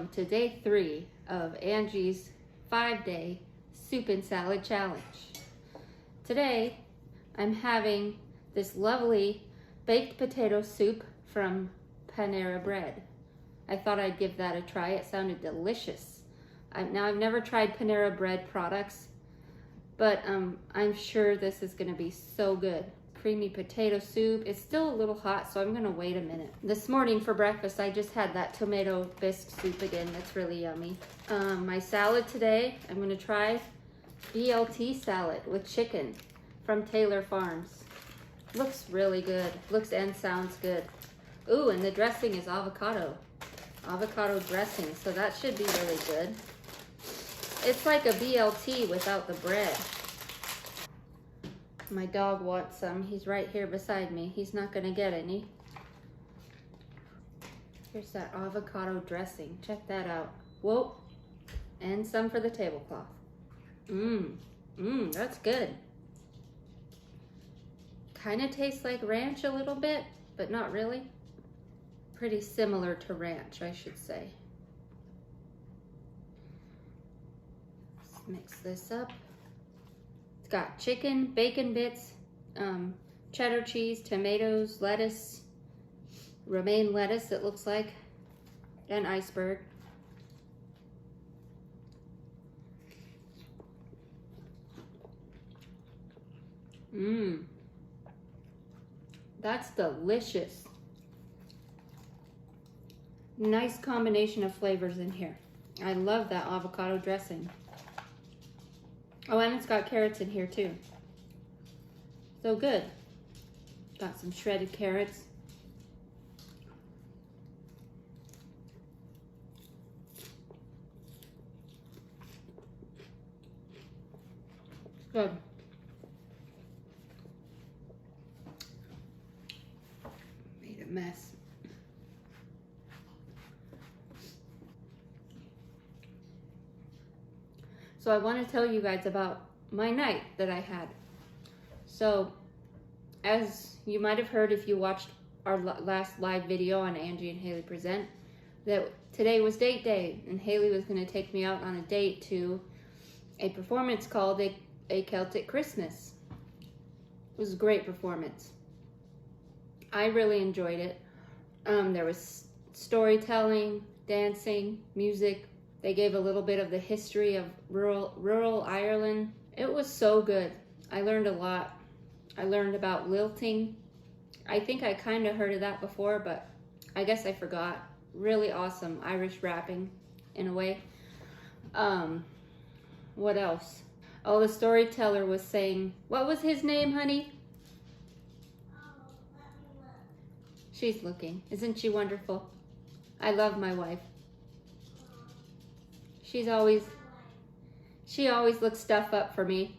welcome to day 3 of Angie's 5-day soup and salad challenge. Today, I'm having this lovely baked potato soup from Panera bread. I thought I'd give that a try. It sounded delicious. Now, I've never tried Panera bread products, but I'm sure this is going to be so good. Creamy potato soup. It's still a little hot, so I'm gonna wait a minute. This morning for breakfast, I just had that tomato bisque soup again. That's really yummy. My salad today, I'm gonna try BLT salad with chicken from Taylor Farms. Looks really good. Looks and sounds good. Ooh, and the dressing is avocado dressing, so that should be really good. It's like a BLT without the bread. My dog wants some. He's right here beside me. He's not gonna get any. Here's that avocado dressing. Check that out. Whoa. And some for the tablecloth. That's good. Kind of tastes like ranch a little bit, but not really. Pretty similar to ranch, I should say. Let's mix this up. It's got chicken, bacon bits, cheddar cheese, tomatoes, lettuce, romaine lettuce it looks like, and iceberg. That's delicious. Nice combination of flavors in here. I love that avocado dressing. Oh, and it's got carrots in here too. So good. Got some shredded carrots. Good. Made a mess. So I want to tell you guys about my night that I had. So, as you might have heard if you watched our last live video on Angie and Haley Present, that today was date day, and Haley was going to take me out on a date to a performance called A Celtic Christmas. It was a great performance. I really enjoyed it. There was storytelling, dancing, music. They gave a little bit of the history of rural Ireland. It was so good. I learned a lot. I learned about lilting. I think I kind of heard of that before, but I guess I forgot. Really awesome Irish rapping in a way. What else? Oh, the storyteller was saying, what was his name, honey? She's looking. Isn't she wonderful? I love my wife. She always looks stuff up for me.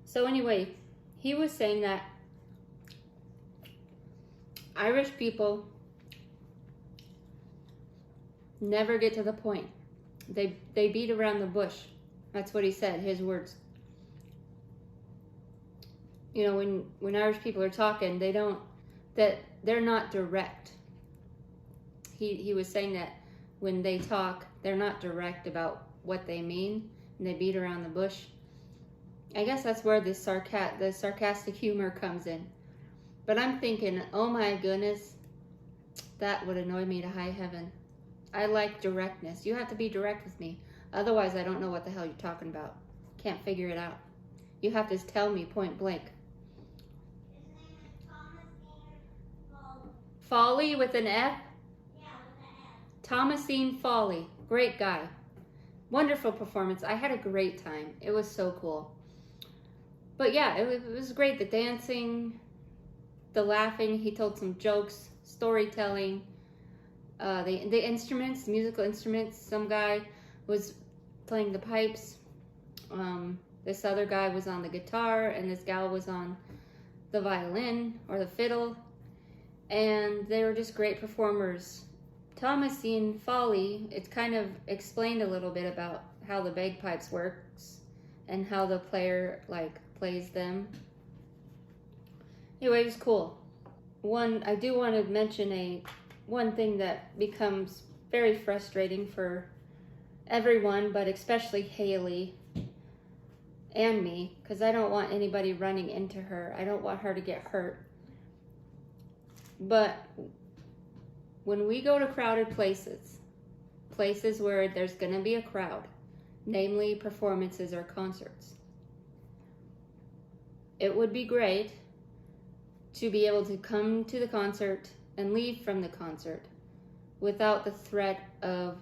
So anyway, he was saying that Irish people never get to the point. They beat around the bush. That's what he said, his words. You know, when Irish people are talking, they're not direct. He was saying that when they talk, they're not direct about what they mean, and they beat around the bush. I guess that's where the sarcastic humor comes in. But I'm thinking, oh my goodness, that would annoy me to high heaven. I like directness. You have to be direct with me. Otherwise, I don't know what the hell you're talking about. Can't figure it out. You have to tell me point blank. Folly with an F? Thomasine Folly. Great guy. Wonderful performance. I had a great time. It was so cool. But yeah, it was great. The dancing, the laughing. He told some jokes, storytelling, the instruments, musical instruments. Some guy was playing the pipes. This other guy was on the guitar, and this gal was on the violin or the fiddle. And they were just great performers. Thomasine Folly, it's kind of explained a little bit about how the bagpipes works and how the player plays them. Anyway, it was cool. I do want to mention one thing that becomes very frustrating for everyone, but especially Haley and me, because I don't want anybody running into her. I don't want her to get hurt. But when we go to crowded places where there's going to be a crowd, namely performances or concerts, it would be great to be able to come to the concert and leave from the concert without the threat of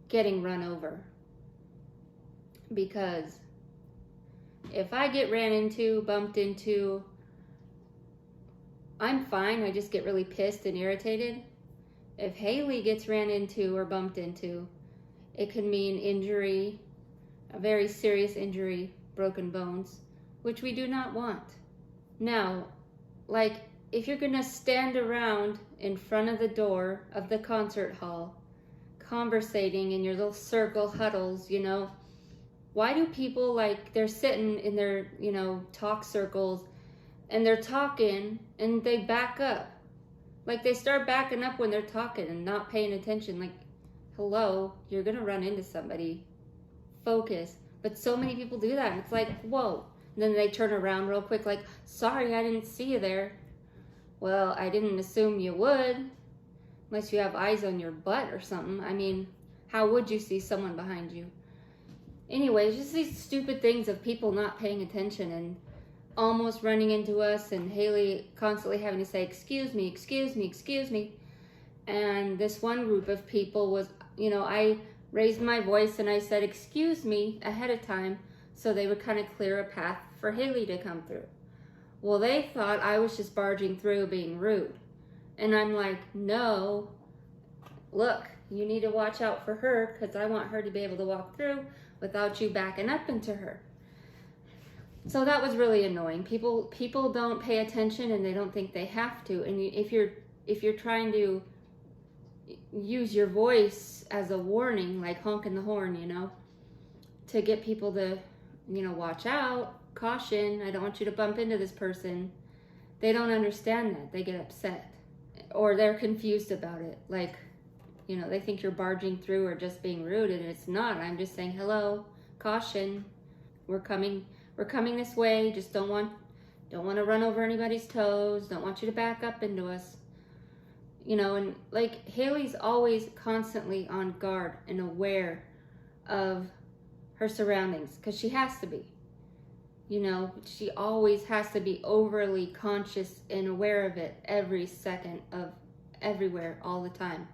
getting run over. Because if I get ran into, bumped into, I'm fine. I just get really pissed and irritated. If Haley gets ran into or bumped into, it could mean injury, a very serious injury, broken bones, which we do not want. Now, like, if you're gonna stand around in front of the door of the concert hall, conversating in your little circle huddles, you know, why do people, like, they're sitting in their, you know, talk circles and they're talking and they back up? Like, they start backing up when they're talking and not paying attention. Like, hello, you're gonna run into somebody. Focus. But so many people do that. And it's like, whoa. And then they turn around real quick like, sorry, I didn't see you there. Well, I didn't assume you would. Unless you have eyes on your butt or something. I mean, how would you see someone behind you? Anyways, just these stupid things of people not paying attention and almost running into us, and Haley constantly having to say, excuse me, excuse me, excuse me. And this one group of people was, you know, I raised my voice and I said, excuse me, ahead of time, so they would kind of clear a path for Haley to come through. Well, they thought I was just barging through being rude. And I'm like, no, look, you need to watch out for her, because I want her to be able to walk through without you backing up into her. So that was really annoying. People don't pay attention and they don't think they have to. And if you're trying to use your voice as a warning, like honking the horn, you know, to get people to, you know, watch out, caution, I don't want you to bump into this person. They don't understand that. They get upset or they're confused about it. Like, you know, they think you're barging through or just being rude, and it's not. I'm just saying, hello, caution, we're coming this way. Just don't want to run over anybody's toes. Don't want you to back up into us. You know, and like Haley's always constantly on guard and aware of her surroundings, because she has to be. You know, she always has to be overly conscious and aware of it every second of everywhere, all the time.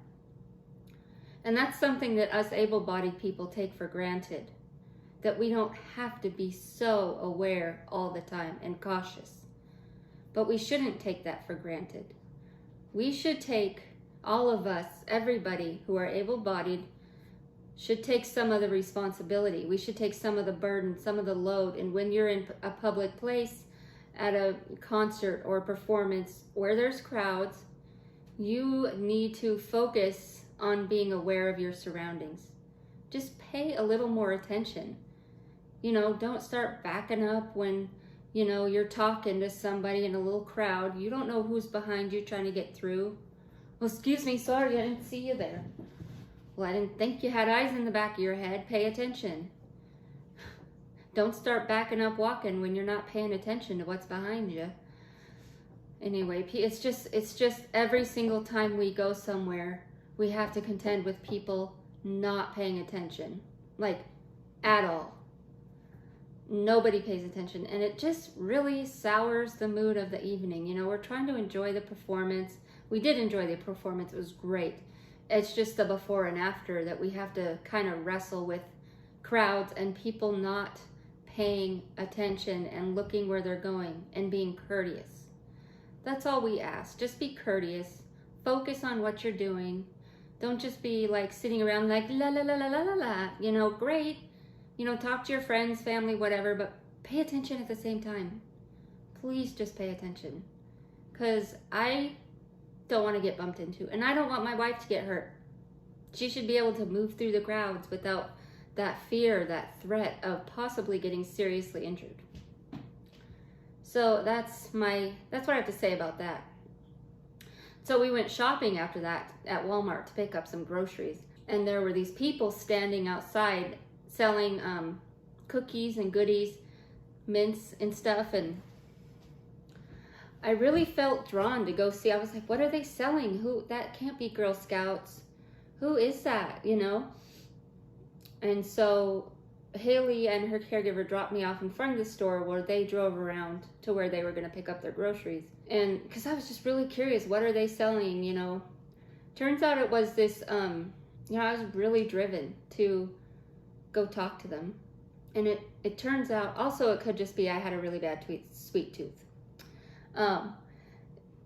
And that's something that us able-bodied people take for granted, that we don't have to be so aware all the time and cautious. But we shouldn't take that for granted. We should take, all of us, everybody who are able-bodied, should take some of the responsibility. We should take some of the burden, some of the load. And when you're in a public place, at a concert or a performance where there's crowds, you need to focus on being aware of your surroundings. Just pay a little more attention. You know, don't start backing up when, you know, you're talking to somebody in a little crowd. You don't know who's behind you trying to get through. Well, excuse me, sorry, I didn't see you there. Well, I didn't think you had eyes in the back of your head. Pay attention. Don't start backing up walking when you're not paying attention to what's behind you. Anyway, it's just every single time we go somewhere, we have to contend with people not paying attention. Like, at all. Nobody pays attention. And it just really sours the mood of the evening. You know, we're trying to enjoy the performance. We did enjoy the performance. It was great. It's just the before and after that we have to kind of wrestle with crowds and people not paying attention and looking where they're going and being courteous. That's all we ask. Just be courteous. Focus on what you're doing. Don't just be like sitting around like la la la la la la la. You know, great. You know, talk to your friends, family, whatever, but pay attention at the same time. Please just pay attention. Because I don't want to get bumped into, and I don't want my wife to get hurt. She should be able to move through the crowds without that fear, that threat of possibly getting seriously injured. So that's what I have to say about that. So we went shopping after that at Walmart to pick up some groceries. And there were these people standing outside selling cookies and goodies, mints and stuff. And I really felt drawn to go see. I was like, what are they selling? That can't be Girl Scouts. Who is that, you know? And so Haley and her caregiver dropped me off in front of the store where they drove around to where they were going to pick up their groceries. And because I was just really curious, what are they selling, you know? Turns out it was this, you know, I was really driven to go talk to them. And it turns out, also it could just be I had a really bad sweet tooth.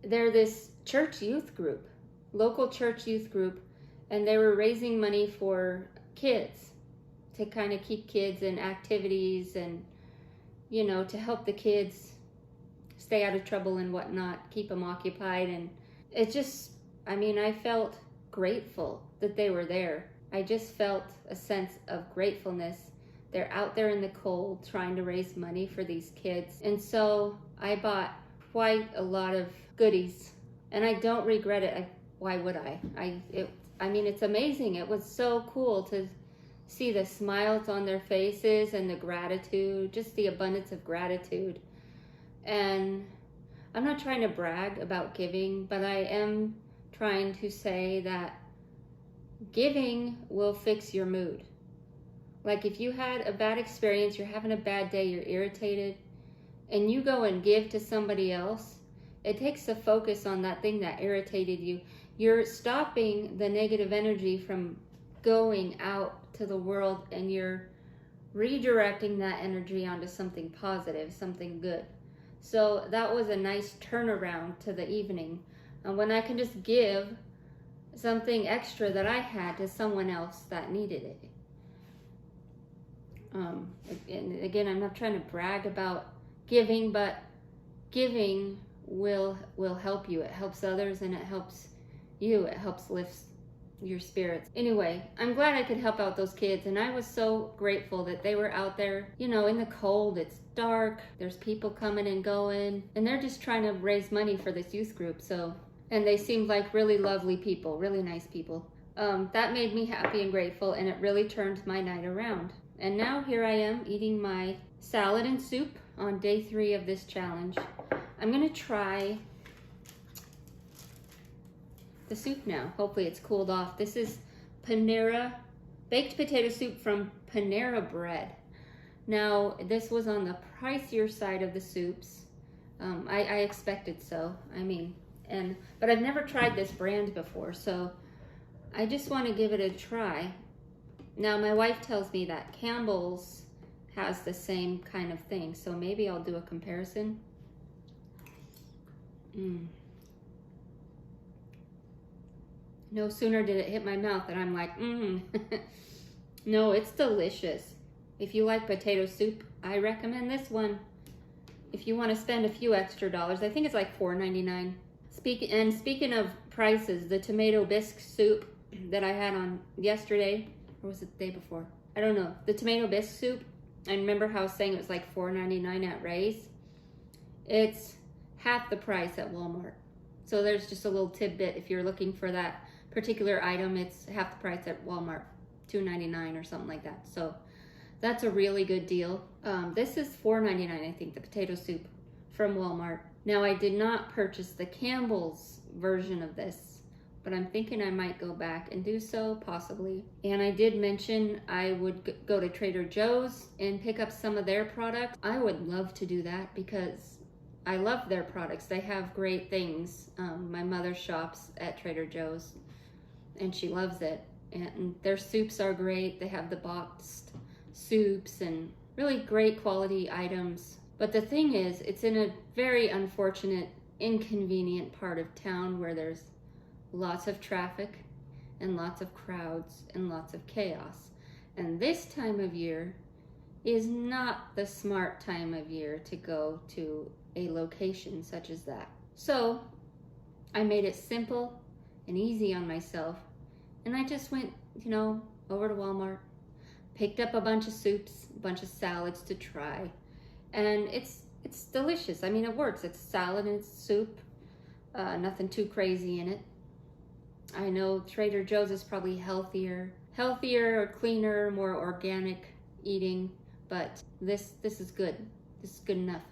They're this church youth group, local church youth group, and they were raising money for kids to kind of keep kids in activities and, you know, to help the kids stay out of trouble and whatnot, keep them occupied. And it just, I mean, I felt grateful that they were there. I just felt a sense of gratefulness. They're out there in the cold trying to raise money for these kids. And so I bought quite a lot of goodies, and I don't regret it. Why would I? I mean, it's amazing. It was so cool to see the smiles on their faces and the gratitude, just the abundance of gratitude. And I'm not trying to brag about giving, but I am trying to say that giving will fix your mood. Like if you had a bad experience, you're having a bad day, you're irritated, and you go and give to somebody else, it takes the focus on that thing that irritated you. You're stopping the negative energy from going out to the world, and you're redirecting that energy onto something positive, something good. So that was a nice turnaround to the evening. And when I can just give something extra that I had to someone else that needed it. And again, I'm not trying to brag about giving, but giving will help you. It helps others, and it helps you. It helps lift your spirits. Anyway, I'm glad I could help out those kids, and I was so grateful that they were out there, you know, in the cold. It's dark, there's people coming and going, and they're just trying to raise money for this youth group. So, and they seemed like really lovely people, really nice people. That made me happy and grateful, and it really turned my night around. And now here I am eating my salad and soup on day 3 of this challenge. I'm gonna try the soup now. Hopefully it's cooled off. This is Panera, baked potato soup from Panera Bread. Now, this was on the pricier side of the soups. I expected so, I mean, but I've never tried this brand before, so I just want to give it a try. Now, my wife tells me that Campbells has the same kind of thing, so maybe I'll do a comparison. No sooner did it hit my mouth than I'm like, No, it's delicious. If you like potato soup, I recommend this one. If you want to spend a few extra dollars, I think it's like $4.99. Speaking of prices, the tomato bisque soup that I had on yesterday, or was it the day before? I don't know. The tomato bisque soup, I remember how I was saying it was like $4.99 at Ray's. It's half the price at Walmart. So there's just a little tidbit. If you're looking for that particular item, it's half the price at Walmart, $2.99 or something like that. So that's a really good deal. This is $4.99, I think, the potato soup from Walmart. Now, I did not purchase the Campbell's version of this, but I'm thinking I might go back and do so, possibly. And I did mention I would go to Trader Joe's and pick up some of their products. I would love to do that because I love their products. They have great things. My mother shops at Trader Joe's, and she loves it. And their soups are great. They have the boxed soups and really great quality items. But the thing is, it's in a very unfortunate, inconvenient part of town where there's lots of traffic and lots of crowds and lots of chaos. And this time of year is not the smart time of year to go to a location such as that. So I made it simple and easy on myself, and I just went, over to Walmart, picked up a bunch of soups, a bunch of salads to try, and it's delicious. I mean, it works. It's salad and it's soup. Nothing too crazy in it. I know Trader Joe's is probably healthier or cleaner, more organic eating, but this is good. This is good enough.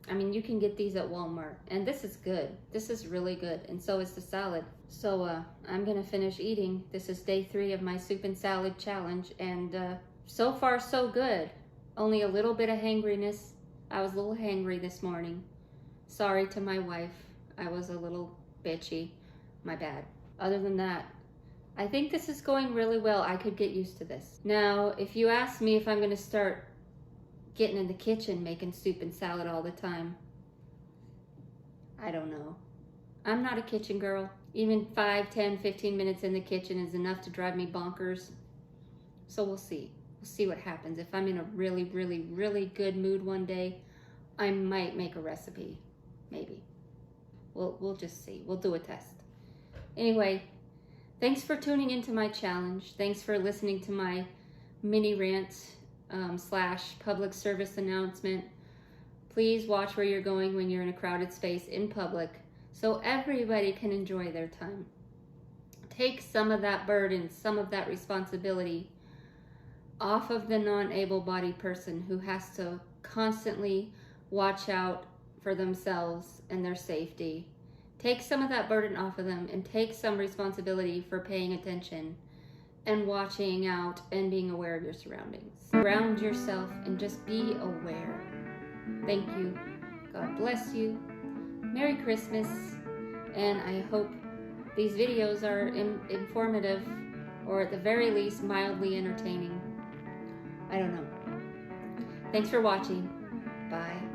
I mean, you can get these at Walmart, and this is good. This is really good, and so is the salad. So I'm gonna finish eating. This is day 3 of my soup and salad challenge, and so far so good. Only a little bit of hangriness. I was a little hangry this morning. Sorry to my wife. I was a little bitchy. My bad. Other than that, I think this is going really well. I could get used to this. Now, if you ask me if I'm gonna start getting in the kitchen making soup and salad all the time, I don't know. I'm not a kitchen girl. Even 5, 10, 15 minutes in the kitchen is enough to drive me bonkers. So we'll see. We'll see what happens. If I'm in a really, really, really good mood one day, I might make a recipe. Maybe. We'll just see. We'll do a test. Anyway, thanks for tuning into my challenge. Thanks for listening to my mini rant / public service announcement. Please watch where you're going when you're in a crowded space in public so everybody can enjoy their time. Take some of that burden, some of that responsibility off of the non-able-bodied person who has to constantly watch out for themselves and their safety. Take some of that burden off of them and take some responsibility for paying attention and watching out and being aware of your surroundings. Surround yourself and just be aware. Thank you. God bless you. Merry Christmas. And I hope these videos are informative, or at the very least mildly entertaining. I don't know. Thanks for watching. Bye.